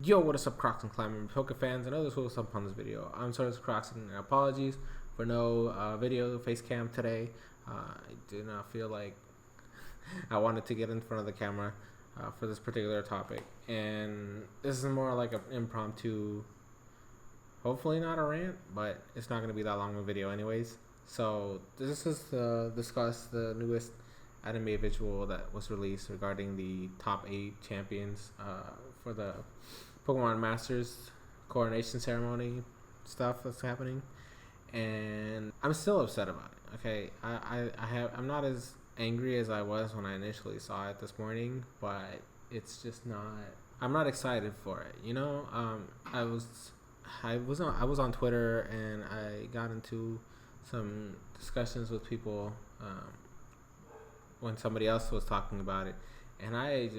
Yo, what is up, Crockxen climbing Poke fans and others who will sub on this video. I'm SoresanCrockxen, and apologies for no video face cam today. I did not feel like I wanted to get in front of the camera for this particular topic, and this is more like an impromptu, hopefully not a rant, but it's not going to be that long of a video anyways. So this is to discuss the newest anime visual that was released regarding the top 8 champions for the Pokemon Masters Coronation Ceremony stuff that's happening, and I'm still upset about it. Okay, I'm not as angry as I was when I initially saw it this morning, but it's just not. I'm not excited for it. You know, I was on Twitter and I got into some discussions with people when somebody else was talking about it, and I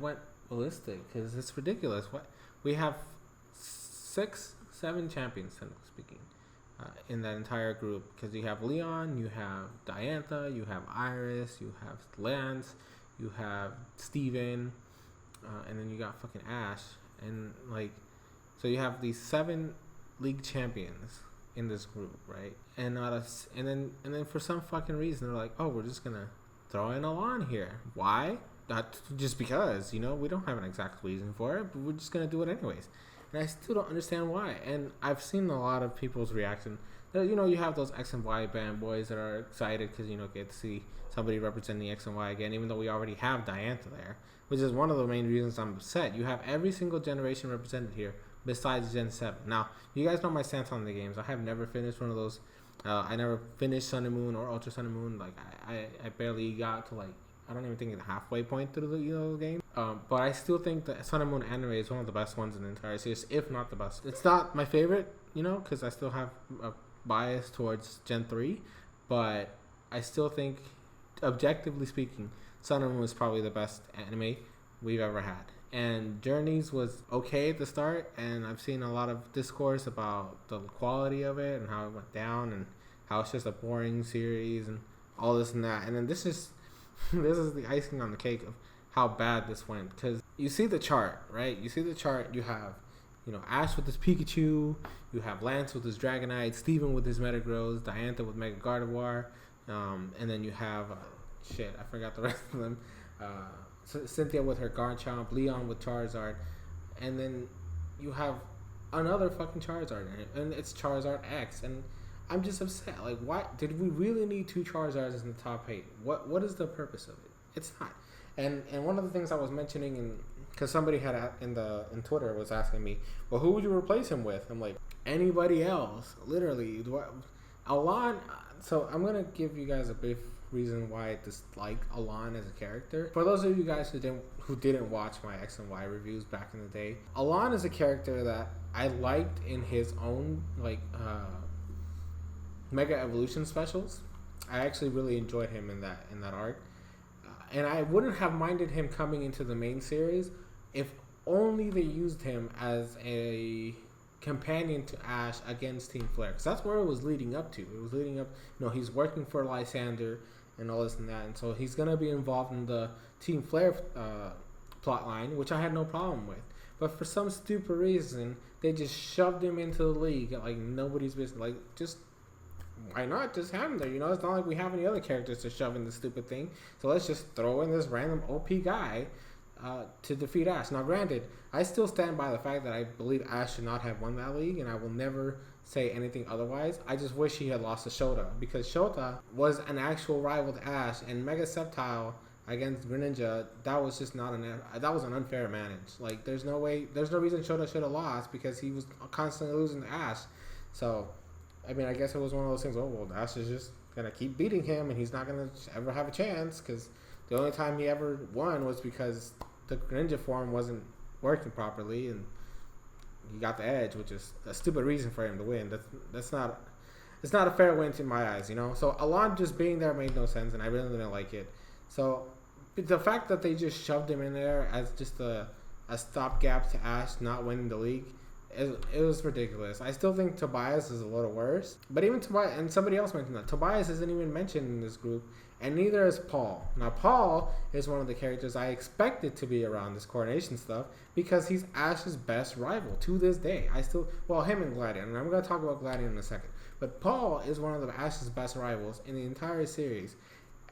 went ballistic because it's ridiculous. What we have 6, 7 champions, speaking, in that entire group, because you have Leon, you have Diantha, you have Iris, you have Lance, you have Steven, and then you got fucking Ash, and like, so you have these 7 league champions in this group, right? And then for some fucking reason they're like, oh, we're just gonna throw in Alon here. Why? Not just because, you know, we don't have an exact reason for it, but we're just gonna do it anyways. And I still don't understand why. And I've seen a lot of people's reaction. You know, you have those X and Y band boys that are excited because, you know, get to see somebody representing X and Y again, even though we already have Diantha there, which is one of the main reasons I'm upset. You have every single generation represented here besides Gen 7. Now, you guys know my stance on the games. I have never finished one of those. I never finished Sun and Moon or Ultra Sun and Moon. Like, I barely got to, like, I don't even think the halfway point through the game. But I still think that Sun and Moon anime is one of the best ones in the entire series, if not the best. It's not my favorite, you know, because I still have a bias towards Gen 3. But I still think, objectively speaking, Sun and Moon is probably the best anime we've ever had. And Journeys was okay at the start, and I've seen a lot of discourse about the quality of it and how it went down and how it's just a boring series and all this and that. And then this is the icing on the cake of how bad this went, because you see the chart, right? You see the chart. You have, you know, Ash with his Pikachu, you have Lance with his Dragonite, Steven with his Metagross, Diantha with Mega Gardevoir, and then you have I forgot the rest of them. Cynthia with her Garchomp, Leon with Charizard, and then you have another fucking Charizard in it, and it's Charizard X, and I'm just upset. Like, why did we really need 2 Charizards in the top 8? What is the purpose of it? It's not. And one of the things I was mentioning, because somebody had in Twitter was asking me, well, who would you replace him with? I'm like, anybody else, literally. Alon. So I'm gonna give you guys a brief reason why I dislike Alon as a character. For those of you guys who didn't watch my X and Y reviews back in the day, Alon is a character that I liked in his own, like, Mega Evolution specials. I actually really enjoyed him in that arc, and I wouldn't have minded him coming into the main series if only they used him as a companion to Ash against Team Flare, because that's where it was leading up to. It was leading up, you know, he's working for Lysander and all this and that, and so he's gonna be involved in the Team Flare plot line, which I had no problem with. But for some stupid reason, they just shoved him into the league like nobody's business. Like, just why not just have him there? You know, it's not like we have any other characters to shove in this stupid thing. So let's just throw in this random OP guy to defeat Ash. Now, granted, I still stand by the fact that I believe Ash should not have won that league, and I will never say anything otherwise. I just wish he had lost to Shota, because Shota was an actual rival to Ash, and Mega Sceptile against Greninja, that was just not that was an unfair advantage. Like, there's no reason Shota should have lost, because he was constantly losing to Ash. So, I mean, I guess it was one of those things. Oh, well, Ash is just gonna keep beating him, and he's not gonna ever have a chance, because the only time he ever won was because the Greninja form wasn't working properly, and he got the edge, which is a stupid reason for him to win. It's not a fair win in my eyes, you know. So Alon just being there made no sense, and I really didn't like it. So the fact that they just shoved him in there as just a stopgap to Ash not winning the league It was ridiculous. I still think Tobias is a little worse. But even Tobias, and somebody else mentioned that, Tobias isn't even mentioned in this group, and neither is Paul. Now, Paul is one of the characters I expected to be around this coronation stuff because he's Ash's best rival to this day. Him and Gladion, and I'm going to talk about Gladion in a second. But Paul is one of Ash's best rivals in the entire series,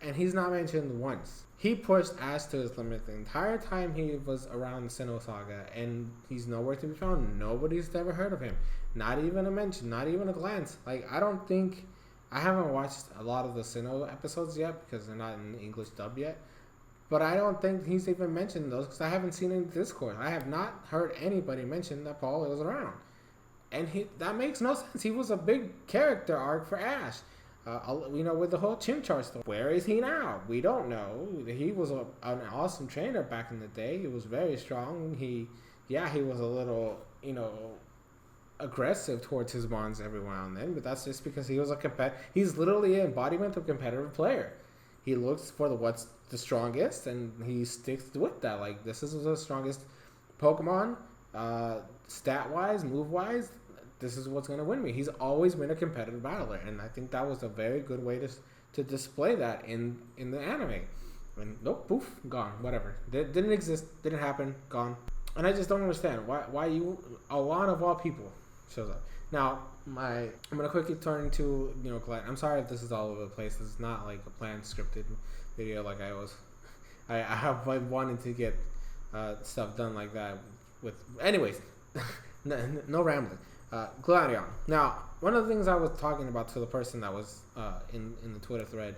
and he's not mentioned once. He pushed Ash to his limit the entire time he was around the Sinnoh Saga, and he's nowhere to be found. Nobody's ever heard of him. Not even a mention, not even a glance. Like, I haven't watched a lot of the Sinnoh episodes yet because they're not in English dub yet, but I don't think he's even mentioned those because I haven't seen any Discord. I have not heard anybody mention that Paul was around. And that makes no sense. He was a big character arc for Ash. With the whole Chimchar story. Where is he now? We don't know. He was an awesome trainer back in the day. He was very strong. He was a little, aggressive towards his mons every now and then, but that's just because he was he's literally an embodiment of a competitive player. He looks for what's the strongest, and he sticks with that. Like, this is the strongest Pokemon, stat-wise, move-wise. This is what's going to win me. He's always been a competitive battler, and I think that was a very good way to display that in the anime. And nope, poof, gone, whatever. Didn't exist, didn't happen, gone. And I just don't understand why Alon of all people shows up. Now, I'm going to quickly turn to, Glad. I'm sorry if this is all over the place. This is not like a planned scripted video like I have wanted to get stuff done like that anyways, no rambling. Gladion. Now, one of the things I was talking about to the person that was in the Twitter thread,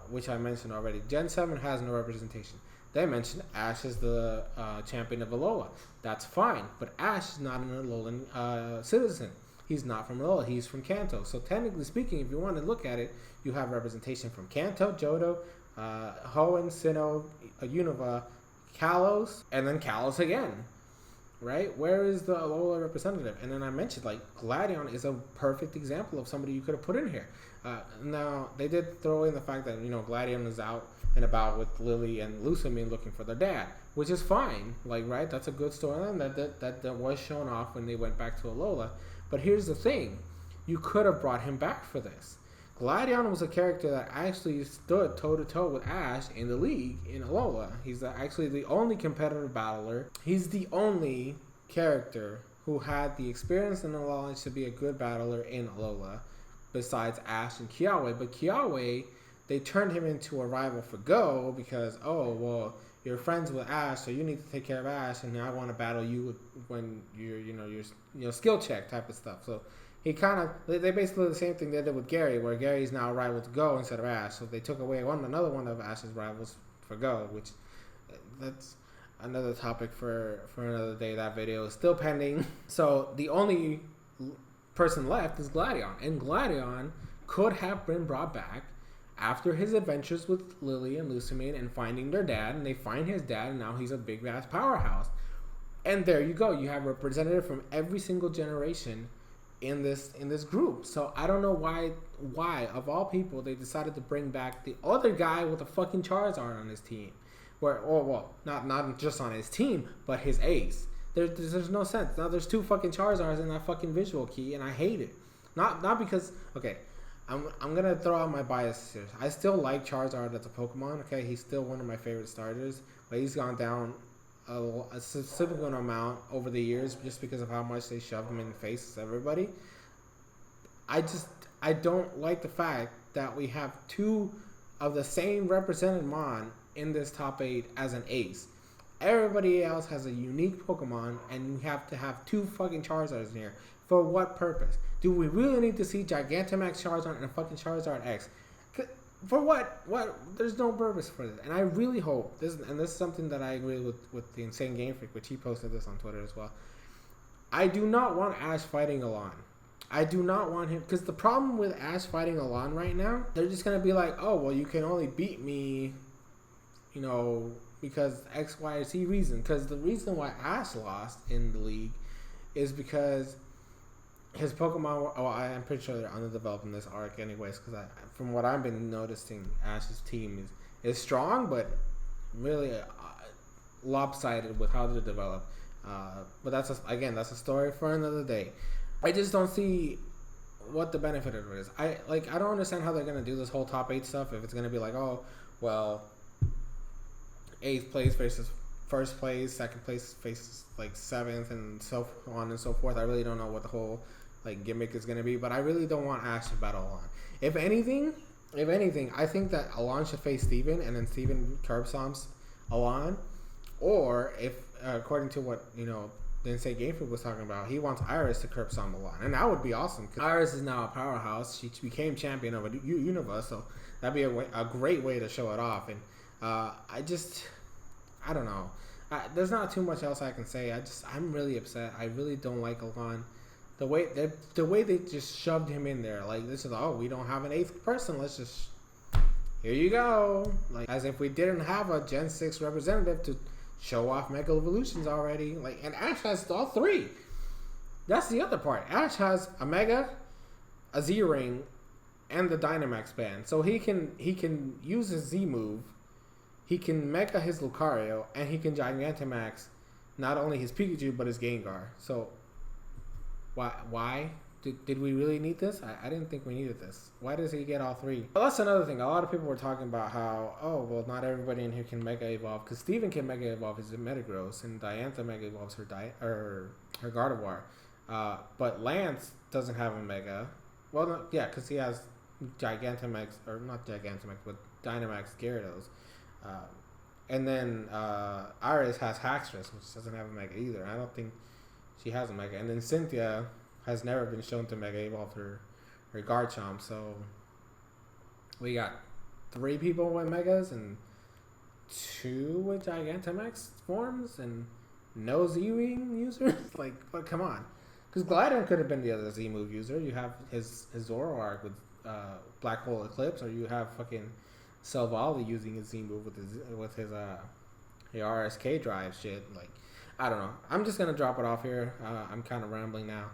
which I mentioned already, Gen 7 has no representation. They mentioned Ash is the champion of Alola. That's fine, but Ash is not an Alolan citizen. He's not from Alola. He's from Kanto. So technically speaking, if you want to look at it, you have representation from Kanto, Johto, Hoenn, Sinnoh, Unova, Kalos, and then Kalos again. Right? Where is the Alola representative? And then I mentioned, Gladion is a perfect example of somebody you could have put in here. Now, they did throw in the fact that, Gladion is out and about with Lily and Lusamine looking for their dad, which is fine. Right? That's a good storyline that was shown off when they went back to Alola. But here's the thing. You could have brought him back for this. Gladion was a character that actually stood toe-to-toe with Ash in the league in Alola. He's actually the only competitive battler. He's the only character who had the experience and the knowledge to be a good battler in Alola, besides Ash and Kiawe. But Kiawe, they turned him into a rival for Go because, you're friends with Ash, so you need to take care of Ash, and I want to battle you when you're skill check type of stuff. So they basically did the same thing they did with Gary, where Gary's now a rival to Go instead of Ash. So they took away another one of Ash's rivals for Go, which that's another topic for another day. That video is still pending. So the only person left is Gladion, and Gladion could have been brought back after his adventures with Lily and Lusamine and finding their dad, and they find his dad, and now he's a big ass powerhouse. And there you go. You have a representative from every single generation in this group. So I don't know why of all people they decided to bring back the other guy with a fucking Charizard on his team, not just on his team, but his ace. There's no sense. Now there's two fucking Charizards in that fucking visual key, and I hate it. Not because I'm gonna throw out my bias here. I still like Charizard as a Pokemon. Okay, he's still one of my favorite starters, but he's gone down a significant amount over the years just because of how much they shove him in the faces of everybody. I don't like the fact that we have two of the same represented Mon in this top 8 as an ace. Everybody else has a unique Pokemon, and you have to have two fucking Charizards in here. For what purpose? Do we really need to see Gigantamax Charizard and a fucking Charizard X? For what? There's no purpose for this. And I really hope, this is something that I agree with the Insane Game Freak, which he posted this on Twitter as well. I do not want Ash fighting Alon. I do not want him, because the problem with Ash fighting Alon right now, they're just going to be like, you can only beat me, because X, Y, or Z reason. Because the reason why Ash lost in the league is because his Pokemon, I'm pretty sure they're underdeveloped in this arc anyways, because from what I've been noticing, Ash's team is strong, but really lopsided with how they're developed. But that's a story for another day. I just don't see what the benefit of it is. I don't understand how they're gonna do this whole top 8 stuff if it's gonna be like, oh well, 8th place versus first place, 2nd place faces like 7th, and so on and so forth. I really don't know what the whole like gimmick is gonna be, but I really don't want Ash to battle Alon. If anything, I think that Alon should face Steven, and then Steven curb stomps Alon. Or if, according to what the Insane Game Freak was talking about, he wants Iris to curb stomp Alon, and that would be awesome. Cause Iris is now a powerhouse. She became champion of a universe, so that'd be a great way to show it off. And I don't know. There's not too much else I can say. I'm really upset. I really don't like Alon. The way they just shoved him in there, like this is, oh, we don't have an 8th person. Let's just, here you go. Like, as if we didn't have a Gen 6 representative to show off Mega Evolutions already. Like, and Ash has all 3. That's the other part. Ash has a Mega, a Z Ring, and the Dynamax band. So he can use his Z move. He can Mega his Lucario, and he can Gigantamax not only his Pikachu but his Gengar. So why did we really need this? I didn't think we needed this. Why does he get all 3? Well, that's another thing. A lot of people were talking about how, oh well, not everybody in here can Mega Evolve, because Steven can Mega Evolve his Metagross, and Diantha Mega Evolves her Gardevoir. But Lance doesn't have a Mega. Well, no, yeah, because he has Gigantamax, or not Gigantamax, but Dynamax Gyarados. And then Iris has Haxorus, which doesn't have a Mega either. I don't think she has a Mega. And then Cynthia has never been shown to Mega Evolve her Garchomp. So we got 3 people with Megas and 2 with Gigantamax forms and no Z-Wing users. Like, but come on. Because Glidon could have been the other Z-move user. You have his Zoroark with Black Hole Eclipse, or you have fucking Selvali using his Z-move with his RSK drive shit. Like, I don't know. I'm just gonna drop it off here. I'm kind of rambling now,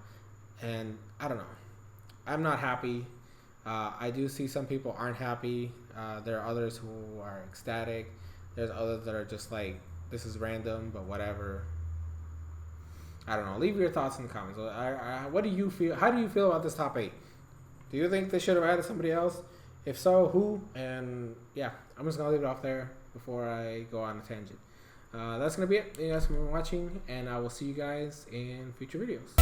and I don't know. I'm not happy. I do see some people aren't happy. There are others who are ecstatic. There's others that are just like, this is random, but whatever. I don't know. Leave your thoughts in the comments. What do you feel? How do you feel about this top 8? Do you think they should have added somebody else? If so, who? And yeah, I'm just going to leave it off there before I go on a tangent. That's going to be it. Thank you guys for watching, and I will see you guys in future videos.